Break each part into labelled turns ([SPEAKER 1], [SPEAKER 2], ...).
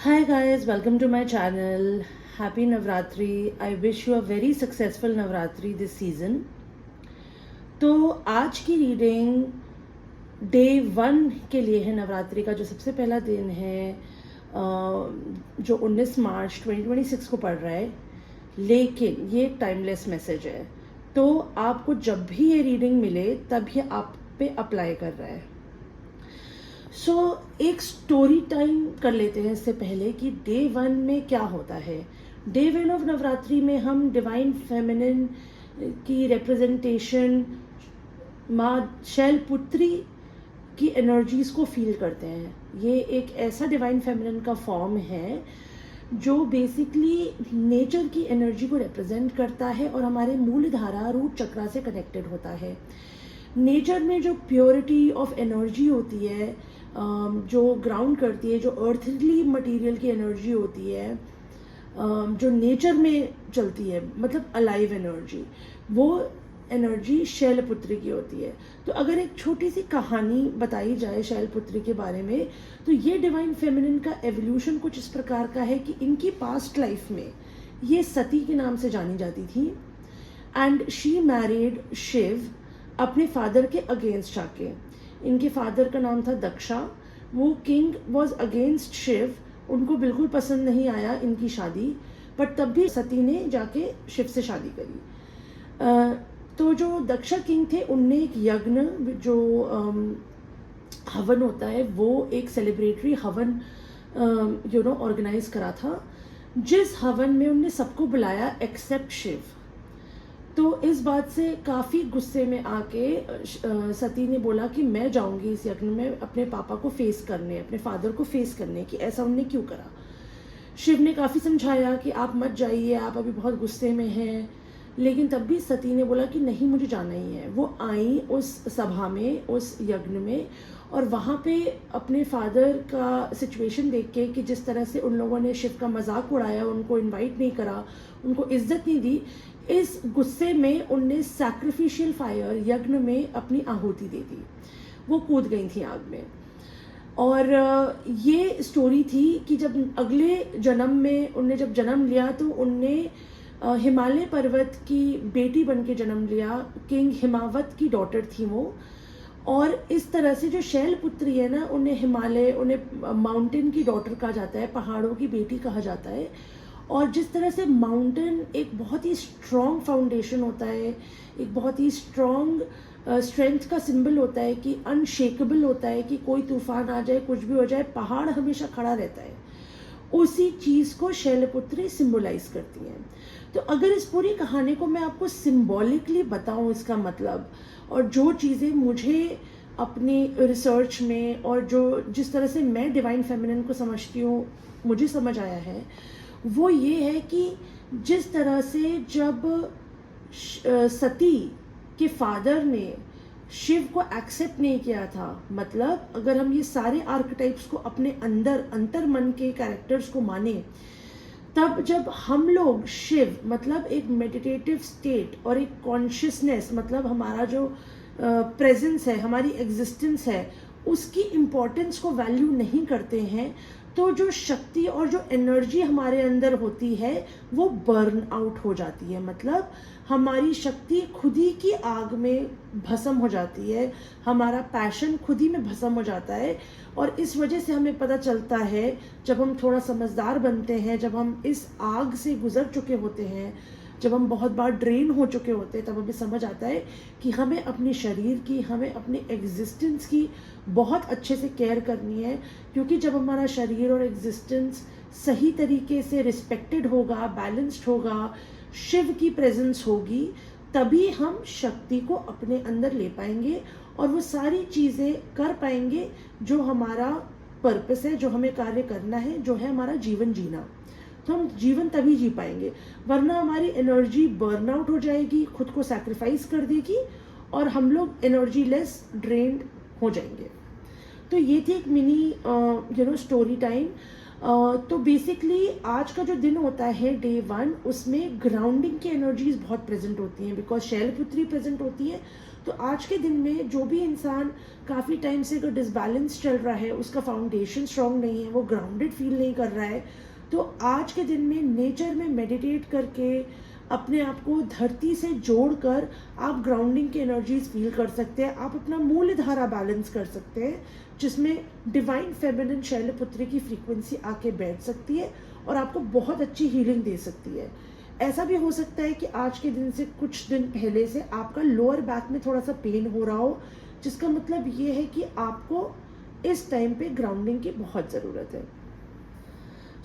[SPEAKER 1] Hi guys, welcome to my channel. Happy Navratri. I wish you a very successful Navratri this season. तो आज की reading day 1 के लिए है नवरात्रि का, जो सबसे पहला दिन है, जो 19 मार्च 2026 को पड़ रहा है। लेकिन ये एक टाइमलेस मैसेज है, तो आपको जब भी ये रीडिंग मिले तब ये आप पे अप्लाई कर रहा है। एक स्टोरी टाइम कर लेते हैं इससे पहले कि डे 1 में क्या होता है। डे 1 ऑफ नवरात्रि में हम डिवाइन फेमिनिन की रिप्रेजेंटेशन, माँ शैलपुत्री की एनर्जीज को फील करते हैं। ये एक ऐसा डिवाइन फेमिनिन का फॉर्म है जो बेसिकली नेचर की एनर्जी को रिप्रेजेंट करता है और हमारे मूलधारा रूट चक्रा से कनेक्टेड होता है। नेचर में जो प्योरिटी ऑफ एनर्जी होती है, जो ग्राउंड करती है, जो अर्थली मटेरियल की एनर्जी होती है, जो नेचर में चलती है, मतलब अलाइव एनर्जी, वो एनर्जी शैलपुत्री की होती है। तो अगर एक छोटी सी कहानी बताई जाए शैलपुत्री के बारे में, तो ये डिवाइन फेमिनिन का एवोल्यूशन कुछ इस प्रकार का है कि इनकी पास्ट लाइफ में ये सती के नाम से जानी जाती थी एंड शी मैरिड शिव अपने फादर के अगेंस्ट जाके। इनके फादर का नाम था दक्षा। वो किंग वॉज अगेंस्ट शिव, उनको बिल्कुल पसंद नहीं आया इनकी शादी, बट तब भी सती ने जाके शिव से शादी करी। तो जो दक्षा किंग थे, उनने एक यज्ञ, जो हवन होता है, वो एक सेलिब्रेटरी हवन ऑर्गेनाइज करा था, जिस हवन में उनने सबको बुलाया एक्सेप्ट शिव। तो इस बात से काफ़ी गुस्से में आके सती ने बोला कि मैं जाऊंगी इस यज्ञ में अपने पापा को फेस करने, अपने फादर को फेस करने, कि ऐसा उनने क्यों करा। शिव ने काफ़ी समझाया कि आप मत जाइए, आप अभी बहुत गुस्से में हैं, लेकिन तब भी सती ने बोला कि नहीं, मुझे जाना ही है। वो आई उस सभा में, उस यज्ञ में, और वहाँ पे अपने फादर का सिचुएशन देख के कि जिस तरह से उन लोगों ने शिव का मजाक उड़ाया, उनको इनवाइट नहीं करा, उनको इज्जत नहीं दी, इस गुस्से में उनने सैक्रिफिशियल फायर यज्ञ में अपनी आहुति दे दी। वो कूद गई थी आग में। और ये स्टोरी थी कि जब अगले जन्म में उनने जब जन्म लिया, तो उनने हिमालय पर्वत की बेटी बन के जन्म लिया। किंग हिमावत की डॉटर थी वो। और इस तरह से जो शैलपुत्री है ना, उन्हें हिमालय, उन्हें माउंटेन की डॉटर कहा जाता है, पहाड़ों की बेटी कहा जाता है। और जिस तरह से माउंटेन एक बहुत ही स्ट्रॉन्ग फाउंडेशन होता है, एक बहुत ही स्ट्रॉन्ग स्ट्रेंथ का सिंबल होता है, कि अनशेकेबल होता है, कि कोई तूफान आ जाए, कुछ भी हो जाए, पहाड़ हमेशा खड़ा रहता है, उसी चीज़ को शैलपुत्री सिंबलाइज करती हैं। तो अगर इस पूरी कहानी को मैं आपको सिंबॉलिकली बताऊं, इसका मतलब, और जो चीज़ें मुझे अपनी रिसर्च में और जो जिस तरह से मैं डिवाइन फेमिनिन को समझती हूँ, मुझे समझ आया है, वो ये है कि जिस तरह से जब सती के फादर ने शिव को एक्सेप्ट नहीं किया था, मतलब अगर हम ये सारे आर्केटाइप्स को अपने अंदर अंतर मन के कैरेक्टर्स को माने, तब जब हम लोग शिव, मतलब एक मेडिटेटिव स्टेट और एक कॉन्शियसनेस, मतलब हमारा जो प्रेजेंस है, हमारी एग्जिस्टेंस है, उसकी इम्पोर्टेंस को वैल्यू नहीं करते हैं, तो जो शक्ति और जो एनर्जी हमारे अंदर होती है वो बर्न आउट हो जाती है। मतलब हमारी शक्ति खुद ही की आग में भस्म हो जाती है, हमारा पैशन खुद ही में भस्म हो जाता है। और इस वजह से हमें पता चलता है, जब हम थोड़ा समझदार बनते हैं, जब हम इस आग से गुजर चुके होते हैं, जब हम बहुत बार ड्रेन हो चुके होते हैं, तब हमें समझ आता है कि हमें अपने शरीर की, हमें अपने एग्जिस्टेंस की बहुत अच्छे से केयर करनी है। क्योंकि जब हमारा शरीर और एग्जिस्टेंस सही तरीके से रिस्पेक्टेड होगा, बैलेंस्ड होगा, शिव की प्रेजेंस होगी, तभी हम शक्ति को अपने अंदर ले पाएंगे और वो सारी चीज़ें कर पाएंगे जो हमारा पर्पस है, जो हमें कार्य करना है, जो है हमारा जीवन जीना। तो हम जीवन तभी जी पाएंगे, वरना हमारी एनर्जी बर्न आउट हो जाएगी, खुद को सैक्रिफाइस कर देगी और हम लोग एनर्जी लेस ड्रेन्ड हो जाएंगे। तो ये थी एक मिनी स्टोरी टाइम। तो बेसिकली आज का जो दिन होता है डे 1, उसमें ग्राउंडिंग की एनर्जीज बहुत प्रेजेंट होती हैं, बिकॉज शैलपुत्री प्रेजेंट होती है, तो आज के दिन में जो भी इंसान काफ़ी टाइम से अगर डिसबैलेंस चल रहा है, उसका फाउंडेशन स्ट्रांग नहीं है, वो ग्राउंडेड फील नहीं कर रहा है, तो आज के दिन में नेचर में मेडिटेट करके अपने आप को धरती से जोड़कर आप ग्राउंडिंग की एनर्जीज फील कर सकते हैं। आप अपना मूल धारा बैलेंस कर सकते हैं, जिसमें डिवाइन फेमिनिन शैलपुत्री की फ्रीक्वेंसी आके बैठ सकती है और आपको बहुत अच्छी हीलिंग दे सकती है। ऐसा भी हो सकता है कि आज के दिन से कुछ दिन पहले से आपका लोअर बैक में थोड़ा सा पेन हो रहा हो, जिसका मतलब ये है कि आपको इस टाइम पे ग्राउंडिंग की बहुत ज़रूरत है।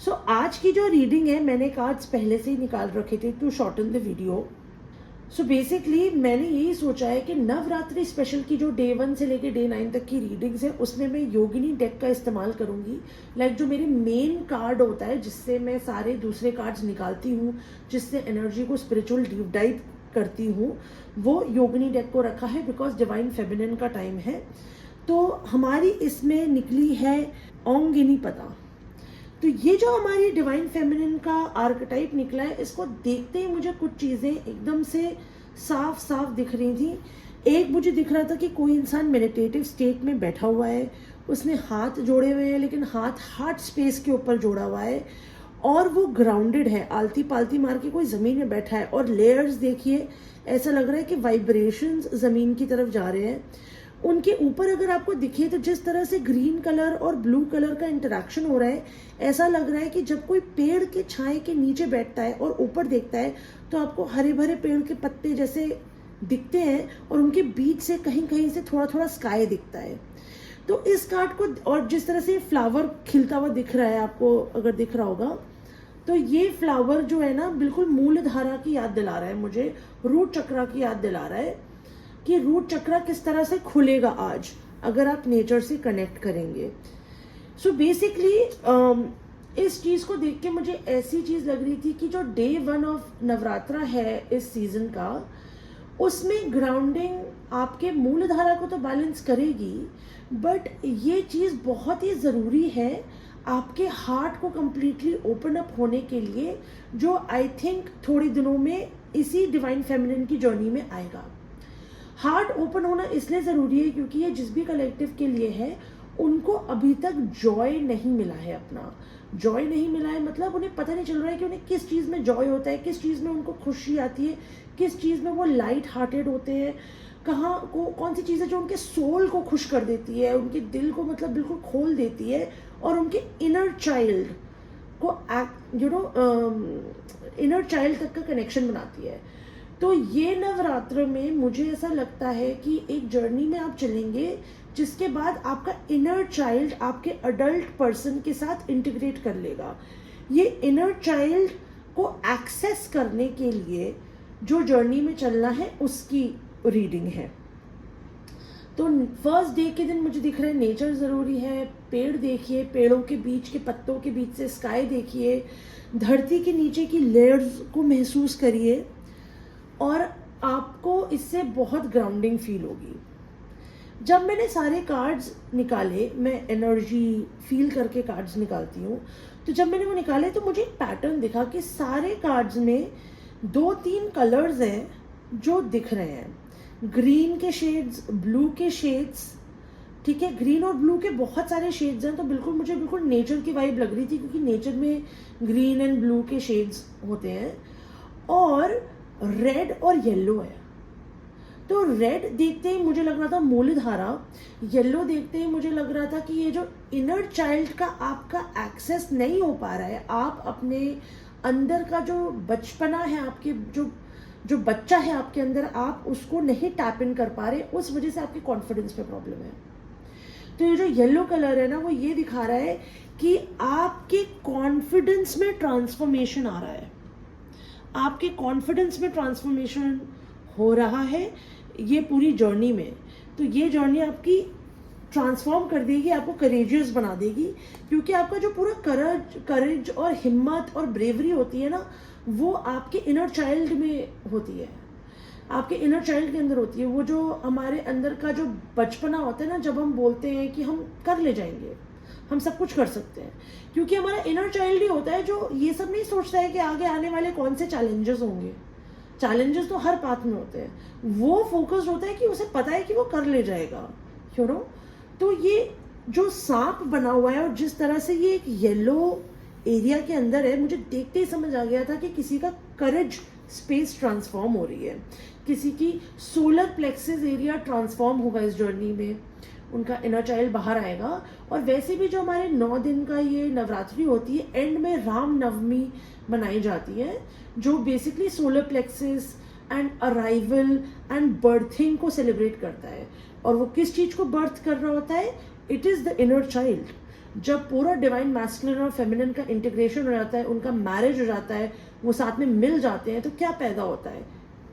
[SPEAKER 1] सो आज की जो रीडिंग है, मैंने कार्ड्स पहले से ही निकाल रखे थे to shorten the video. So basically मैंने यही सोचा है कि नवरात्रि स्पेशल की जो डे 1 से लेके डे 9 तक की रीडिंग्स है, उसमें मैं योगिनी डेक का इस्तेमाल करूँगी। लाइक जो मेरे मेन कार्ड होता है, जिससे मैं सारे दूसरे कार्ड्स निकालती हूँ, जिससे एनर्जी को स्पिरिचुअल डीप डाइव करती हूँ, वो योगिनी डेक को रखा है बिकॉज डिवाइन फेमिनिन का टाइम है। तो हमारी इसमें निकली है ओंगिनी पता। तो ये जो हमारी डिवाइन फेमिनिन का आर्केटाइप निकला है, इसको देखते ही मुझे कुछ चीज़ें एकदम से साफ साफ दिख रही थी। एक मुझे दिख रहा था कि कोई इंसान मेडिटेटिव स्टेट में बैठा हुआ है, उसने हाथ जोड़े हुए हैं, लेकिन हाथ हार्ट स्पेस के ऊपर जोड़ा हुआ है और वो ग्राउंडेड है, आलती पालती मार के कोई ज़मीन में बैठा है। और लेयर्स देखिए, ऐसा लग रहा है कि वाइब्रेशंस ज़मीन की तरफ जा रहे हैं। उनके ऊपर अगर आपको दिखे तो जिस तरह से ग्रीन कलर और ब्लू कलर का इंटरेक्शन हो रहा है, ऐसा लग रहा है कि जब कोई पेड़ के छाए के नीचे बैठता है और ऊपर देखता है तो आपको हरे भरे पेड़ के पत्ते जैसे दिखते हैं और उनके बीच से कहीं कहीं से थोड़ा थोड़ा स्काई दिखता है। तो इस कार्ड को, और जिस तरह से फ्लावर खिलता हुआ दिख रहा है, आपको अगर दिख रहा होगा, तो ये फ्लावर जो है ना, बिल्कुल मूल धारा की याद दिला रहा है मुझे, रूट चक्रा की याद दिला रहा है कि रूट चक्रा किस तरह से खुलेगा आज अगर आप नेचर से कनेक्ट करेंगे। सो बेसिकली इस चीज़ को देख के मुझे ऐसी चीज़ लग रही थी कि जो डे 1 ऑफ नवरात्रा है इस सीज़न का, उसमें ग्राउंडिंग आपके मूल धारा को तो बैलेंस करेगी, बट ये चीज़ बहुत ही ज़रूरी है आपके हार्ट को कम्प्लीटली ओपन अप होने के लिए, जो आई थिंक थोड़े दिनों में इसी डिवाइन फेमिनिन की जर्नी में आएगा। हार्ट ओपन होना इसलिए ज़रूरी है क्योंकि ये जिस भी कलेक्टिव के लिए है, उनको अभी तक जॉय नहीं मिला है। अपना जॉय नहीं मिला है मतलब उन्हें पता नहीं चल रहा है कि उन्हें किस चीज़ में जॉय होता है, किस चीज़ में उनको खुशी आती है, किस चीज़ में वो लाइट हार्टेड होते हैं, कौन सी चीज़ है जो उनके सोल को खुश कर देती है, उनके दिल को मतलब बिल्कुल खोल देती है और उनके इनर चाइल्ड को इनर चाइल्ड तक का कनेक्शन बनाती है। तो ये नवरात्र में मुझे ऐसा लगता है कि एक जर्नी में आप चलेंगे जिसके बाद आपका इनर चाइल्ड आपके अडल्ट पर्सन के साथ इंटीग्रेट कर लेगा। ये इनर चाइल्ड को एक्सेस करने के लिए जो जर्नी में चलना है उसकी रीडिंग है। तो फर्स्ट डे के दिन मुझे दिख रहा है नेचर ज़रूरी है। पेड़ देखिए, पेड़ों के बीच के पत्तों के बीच से स्काई देखिए, धरती के नीचे की लेयर्स को महसूस करिए और आपको इससे बहुत ग्राउंडिंग फील होगी। जब मैंने सारे कार्ड्स निकाले, मैं एनर्जी फील करके कार्ड्स निकालती हूँ, तो जब मैंने वो निकाले तो मुझे एक पैटर्न दिखा कि सारे कार्ड्स में 2-3 कलर्स हैं जो दिख रहे हैं। ग्रीन के शेड्स, ब्लू के शेड्स, ठीक है, ग्रीन और ब्लू के बहुत सारे शेड्स हैं। तो मुझे बिल्कुल नेचर की वाइब लग रही थी क्योंकि नेचर में ग्रीन एंड ब्लू के शेड्स होते हैं। और रेड और येलो है। तो रेड देखते ही मुझे लग रहा था मूलधारा, येलो देखते ही मुझे लग रहा था कि ये जो इनर चाइल्ड का आपका एक्सेस नहीं हो पा रहा है, आप अपने अंदर का जो बचपना है, आपके जो बच्चा है आपके अंदर, आप उसको नहीं टैप इन कर पा रहे, उस वजह से आपके कॉन्फिडेंस पे प्रॉब्लम है। तो ये जो येलो कलर है ना, वो ये दिखा रहा है कि आपके कॉन्फिडेंस में ट्रांसफॉर्मेशन आ रहा है, आपके कॉन्फिडेंस में ट्रांसफॉर्मेशन हो रहा है ये पूरी जर्नी में। तो ये जर्नी आपकी ट्रांसफॉर्म कर देगी, आपको करेजियस बना देगी, क्योंकि आपका जो पूरा करेज और हिम्मत और ब्रेवरी होती है ना, वो आपके इनर चाइल्ड में होती है, आपके इनर चाइल्ड के अंदर होती है। वो जो हमारे अंदर का जो बचपना होता है ना, जब हम बोलते हैं कि हम कर ले जाएंगे, हम सब कुछ कर सकते हैं, क्योंकि हमारा इनर चाइल्ड ही होता है जो ये सब नहीं सोचता है कि आगे आने वाले कौन से चैलेंजेस होंगे। चैलेंजेस तो हर पाथ में होते हैं, वो फोकस्ड होता है कि उसे पता है कि वो कर ले जाएगा, यू नो। तो ये जो सांप बना हुआ है और जिस तरह से ये एक येलो एरिया के अंदर है, मुझे देखते ही समझ आ गया था कि किसी का करेज स्पेस ट्रांसफॉर्म हो रही है, किसी की सोलर प्लेक्सिस एरिया ट्रांसफॉर्म होगा इस जर्नी में, उनका इनर चाइल्ड बाहर आएगा। और वैसे भी जो हमारे 9 दिन का ये नवरात्रि होती है, एंड में राम नवमी मनाई जाती है, जो basically solar plexus and arrival and berthing को सेलिब्रेट करता है। और वो किस चीज़ को बर्थ कर रहा होता है? It is the inner child. जब पूरा डिवाइन मैस्कुलिन और फेमिनिन का इंटीग्रेशन हो जाता है, उनका मैरिज हो जाता है, वो साथ में मिल जाते हैं, तो क्या पैदा होता है?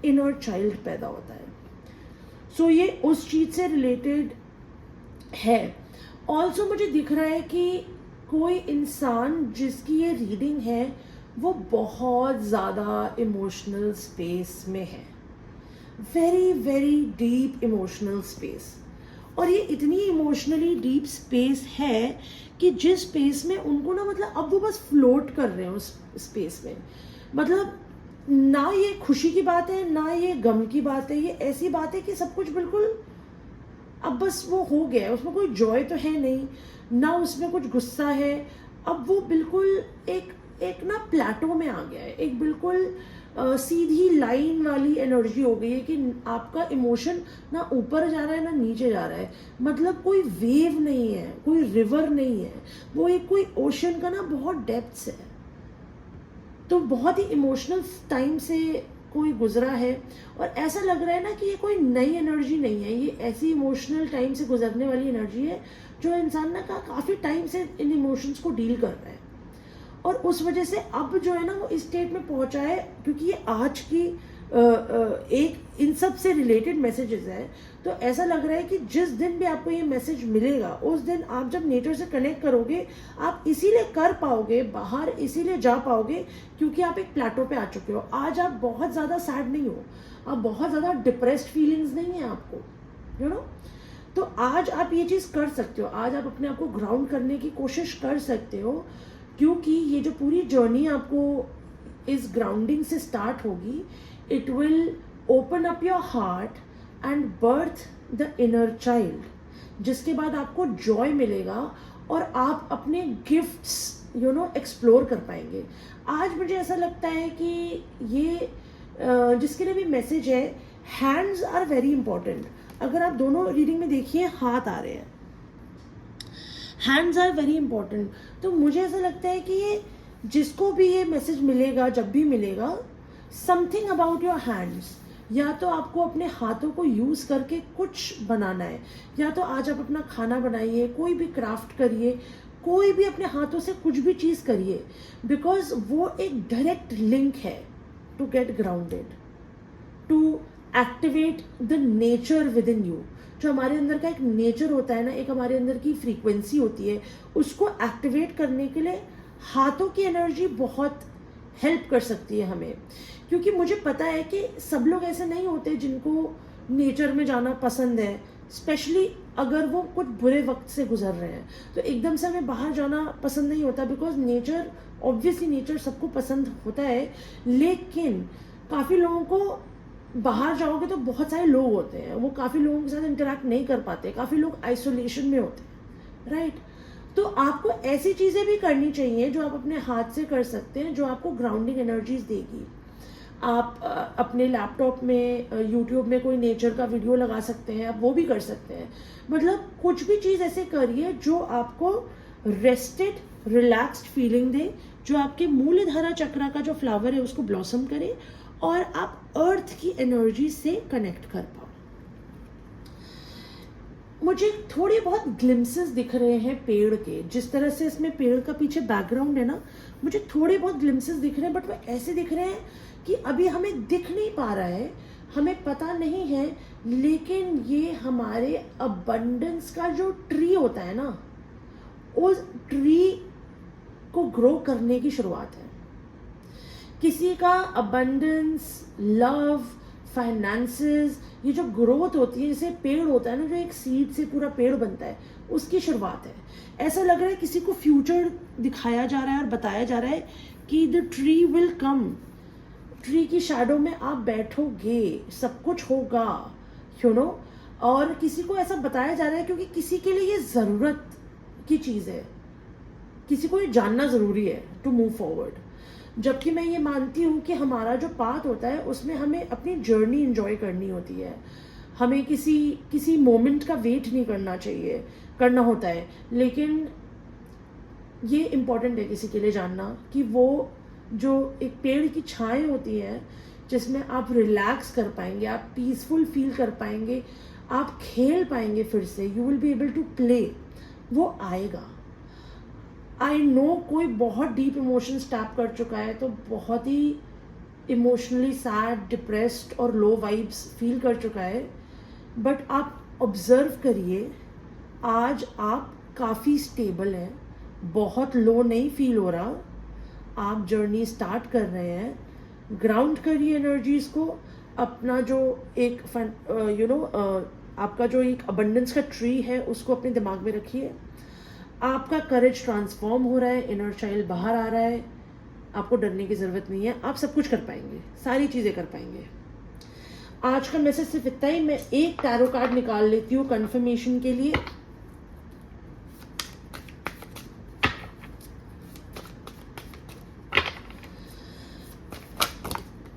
[SPEAKER 1] इनर चाइल्ड पैदा होता है। सो ये उस चीज़ से रिलेटेड है। ऑल्सो मुझे दिख रहा है कि कोई इंसान जिसकी ये रीडिंग है वो बहुत ज़्यादा इमोशनल स्पेस में है, very very deep emotional space. और ये इतनी इमोशनली डीप स्पेस है कि जिस स्पेस में उनको ना, मतलब अब वो बस फ्लोट कर रहे हैं उस स्पेस में। मतलब ना ये खुशी की बात है, ना ये गम की बात है, ये ऐसी बात है कि सब कुछ बिल्कुल अब बस वो हो गया है, उसमें कोई जॉय तो है नहीं, ना उसमें कुछ गुस्सा है। अब वो बिल्कुल एक ना प्लेटो में आ गया है, एक बिल्कुल सीधी लाइन वाली एनर्जी हो गई है कि आपका इमोशन ना ऊपर जा रहा है ना नीचे जा रहा है। मतलब कोई वेव नहीं है, कोई रिवर नहीं है, वो एक कोई ओशन का ना बहुत डेप्थ्स है। तो बहुत ही इमोशनल टाइम से कोई गुजरा है, और ऐसा लग रहा है ना कि ये कोई नई एनर्जी नहीं है, ये ऐसी इमोशनल टाइम से गुजरने वाली एनर्जी है जो इंसान ना काफ़ी टाइम से इन इमोशंस को डील कर रहा है। और उस वजह से अब जो है ना वो इस स्टेट में पहुंचा है, क्योंकि ये आज की एक इन सब से रिलेटेड मैसेजेस है। तो ऐसा लग रहा है कि जिस दिन भी आपको ये मैसेज मिलेगा, उस दिन आप जब नेचर से कनेक्ट करोगे, आप इसीलिए कर पाओगे बाहर, इसीलिए जा पाओगे क्योंकि आप एक प्लेटो पे आ चुके हो। आज आप बहुत ज़्यादा सैड नहीं हो, आप बहुत ज़्यादा डिप्रेस्ड फीलिंग्स नहीं है आपको, यू नो। तो आज आप ये चीज़ कर सकते हो, आज आप अपने आप को ग्राउंड करने की कोशिश कर सकते हो, क्योंकि ये जो पूरी जर्नी आपको इस ग्राउंडिंग से स्टार्ट होगी, it will open up your heart and birth the inner child, जिसके बाद आपको जॉय मिलेगा और आप अपने गिफ्ट्स एक्सप्लोर कर पाएंगे। आज मुझे ऐसा लगता है कि ये जिसके लिए भी मैसेज है, हैंड्स आर वेरी इंपॉर्टेंट। अगर आप दोनों रीडिंग में देखिए, हाथ आ रहे हैं, हैंड्स आर वेरी इंपॉर्टेंट। तो मुझे ऐसा लगता है कि ये जिसको भी ये मैसेज मिलेगा, जब भी मिलेगा, समथिंग अबाउट योर हैंड्स, या तो आपको अपने हाथों को यूज़ करके कुछ बनाना है, या तो आज आप अपना खाना बनाइए, कोई भी क्राफ्ट करिए, कोई भी अपने हाथों से कुछ भी चीज़ करिए, बिकॉज वो एक डायरेक्ट लिंक है to get grounded, to activate the nature within you. जो हमारे अंदर का एक नेचर होता है ना, एक हमारे अंदर की फ्रीक्वेंसी होती है, उसको एक्टिवेट करने के लिए हाथों की एनर्जी बहुत हेल्प कर सकती है हमें। क्योंकि मुझे पता है कि सब लोग ऐसे नहीं होते जिनको नेचर में जाना पसंद है, स्पेशली अगर वो कुछ बुरे वक्त से गुजर रहे हैं, तो एकदम से हमें बाहर जाना पसंद नहीं होता, बिकॉज नेचर, ऑब्वियसली नेचर सबको पसंद होता है, लेकिन काफ़ी लोगों को बाहर जाओगे तो बहुत सारे लोग होते हैं, वो काफ़ी लोगों के साथ इंटरेक्ट नहीं कर पाते, काफ़ी लोग आइसोलेशन में होते हैं, राइट। तो आपको ऐसी चीज़ें भी करनी चाहिए जो आप अपने हाथ से कर सकते हैं, जो आपको ग्राउंडिंग एनर्जीज देगी। आप अपने लैपटॉप में, यूट्यूब में कोई नेचर का वीडियो लगा सकते हैं, आप वो भी कर सकते हैं। मतलब कुछ भी चीज़ ऐसे करिए जो आपको रेस्टेड, रिलैक्स्ड फीलिंग दे, जो आपके मूलाधारा चक्र का जो फ्लावर है उसको ब्लॉसम करे, और आप अर्थ की एनर्जी से कनेक्ट कर पाओ। मुझे थोड़े बहुत ग्लिम्सेस दिख रहे हैं पेड़ के, जिस तरह से इसमें पेड़ का पीछे बैकग्राउंड है ना, मुझे थोड़े बहुत ग्लिम्सेस दिख रहे हैं, बट वो ऐसे दिख रहे हैं कि अभी हमें दिख नहीं पा रहा है, हमें पता नहीं है, लेकिन ये हमारे अबंडेंस का जो ट्री होता है ना, उस ट्री को ग्रो करने की शुरुआत है। किसी का अबंडेंस, लव, फाइनेंसेस, ये जो ग्रोथ होती है, जैसे पेड़ होता है ना, जो एक सीड से पूरा पेड़ बनता है, उसकी शुरुआत है। ऐसा लग रहा है किसी को फ्यूचर दिखाया जा रहा है और बताया जा रहा है कि the tree will come, tree की शैडो में आप बैठोगे, सब कुछ होगा, यू नो। और किसी को ऐसा बताया जा रहा है क्योंकि किसी के लिए ये ज़रूरत की चीज़ है, किसी को ये जानना ज़रूरी है टू मूव फॉरवर्ड। जबकि मैं ये मानती हूँ कि हमारा जो पाथ होता है उसमें हमें अपनी जर्नी एंजॉय करनी होती है, हमें किसी मोमेंट का वेट नहीं करना होता है। लेकिन ये इम्पॉर्टेंट है किसी के लिए जानना कि वो जो एक पेड़ की छाएं होती है जिसमें आप रिलैक्स कर पाएंगे, आप पीसफुल फील कर पाएंगे, आप खेल पाएंगे फिर से, you will be able to play, वो आएगा। आई नो कोई बहुत डीप इमोशंस टैप कर चुका है तो बहुत ही इमोशनली सैड, डिप्रेस्ड और लो वाइब्स फील कर चुका है, बट आप ऑब्जर्व करिए, आज आप काफ़ी स्टेबल हैं, बहुत लो नहीं फील हो रहा, आप जर्नी स्टार्ट कर रहे हैं। ग्राउंड करिए एनर्जीज को, अपना जो एक आपका जो एक अबंडेंस का ट्री है उसको अपने दिमाग में रखिए। आपका करेज ट्रांसफॉर्म हो रहा है, इनर चाइल्ड बाहर आ रहा है, आपको डरने की ज़रूरत नहीं है, आप सब कुछ कर पाएंगे, सारी चीज़ें कर पाएंगे। आज का मैसेज सिर्फ इतना ही। मैं एक टैरो कार्ड निकाल लेती हूँ कंफर्मेशन के लिए।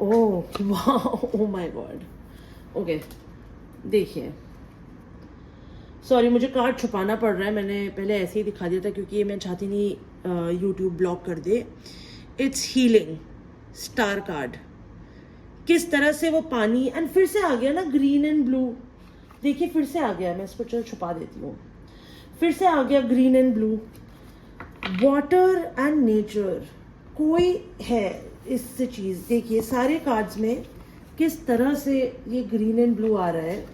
[SPEAKER 1] ओह वाह, ओह माय गॉड। ओके, देखिए, सॉरी मुझे कार्ड छुपाना पड़ रहा है, मैंने पहले ऐसे ही दिखा दिया था क्योंकि ये मैं चाहती नहीं यूट्यूब ब्लॉक कर दे। It's healing, star card. किस तरह से वो पानी, एंड फिर से आ गया ना ग्रीन एंड ब्लू, देखिए फिर से आ गया, मैं इसको चलो छुपा देती हूँ, फिर से आ गया green and blue, water and nature. कोई है इससे चीज़, देखिए सारे कार्ड्स में किस तरह से ये ग्रीन एंड ब्लू आ रहा है,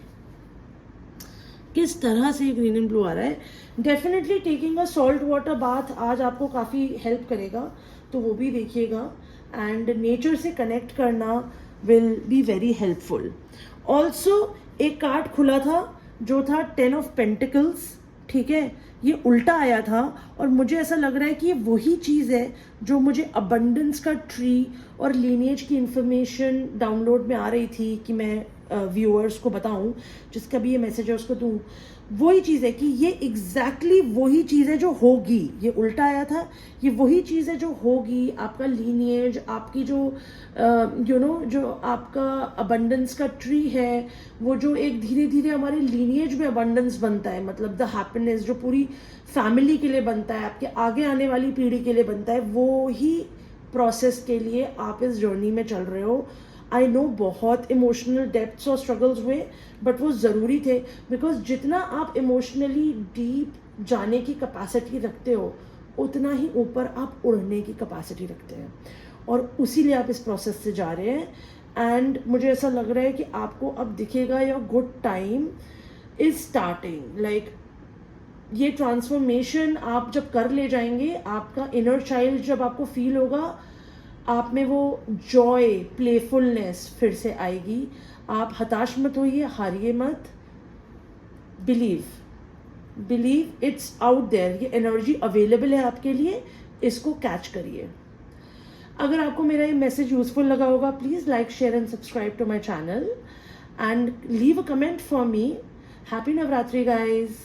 [SPEAKER 1] किस तरह से ग्रीन एंड ब्लू आ रहा है। Definitely taking a salt water bath आज आपको काफ़ी हेल्प करेगा, तो वो भी देखिएगा। एंड नेचर से कनेक्ट करना will be very helpful. Also एक कार्ड खुला था जो था 10 ऑफ पेंटिकल्स, ठीक है, ये उल्टा आया था और मुझे ऐसा लग रहा है कि ये वही चीज़ है जो मुझे अबंडेंस का ट्री और लीनिएज की इंफॉर्मेशन डाउनलोड में आ रही थी कि मैं व्यूअर्स को बताऊं, जिसका भी ये मैसेज है उसको दूं। वही चीज़ है कि ये एग्जैक्टली वही चीज़ है जो होगी, ये उल्टा आया था, ये वही चीज़ है जो होगी। आपका लीनिएज, आपकी जो जो आपका अबंडेंस का ट्री है, वो जो एक धीरे धीरे हमारे लीनिएज में अबंडेंस बनता है, मतलब द हैप्पीनेस जो पूरी फैमिली के लिए बनता है, आपके आगे आने वाली पीढ़ी के लिए बनता है, वो ही प्रोसेस के लिए आप इस जर्नी में चल रहे हो। आई नो बहुत इमोशनल डेप्थ्स और स्ट्रगल्स हुए, बट वो ज़रूरी थे, बिकॉज जितना आप इमोशनली डीप जाने की कैपेसिटी रखते हो उतना ही ऊपर आप उड़ने की कैपेसिटी रखते हैं, और उसी लिए आप इस प्रोसेस से जा रहे हैं। एंड मुझे ऐसा लग रहा है कि आपको अब दिखेगा your good time is starting. Like ये ट्रांसफॉर्मेशन आप जब कर ले जाएंगे, आपका इनर चाइल्ड जब आपको फील होगा, आप में वो जॉय, प्लेफुलनेस फिर से आएगी। आप हताश मत होइए, हारिए मत, बिलीव इट्स आउट देयर, ये एनर्जी अवेलेबल है आपके लिए, इसको कैच करिए। अगर आपको मेरा ये मैसेज यूजफुल लगा होगा, please like, share and subscribe to my channel and leave a comment for me. Happy Navratri guys.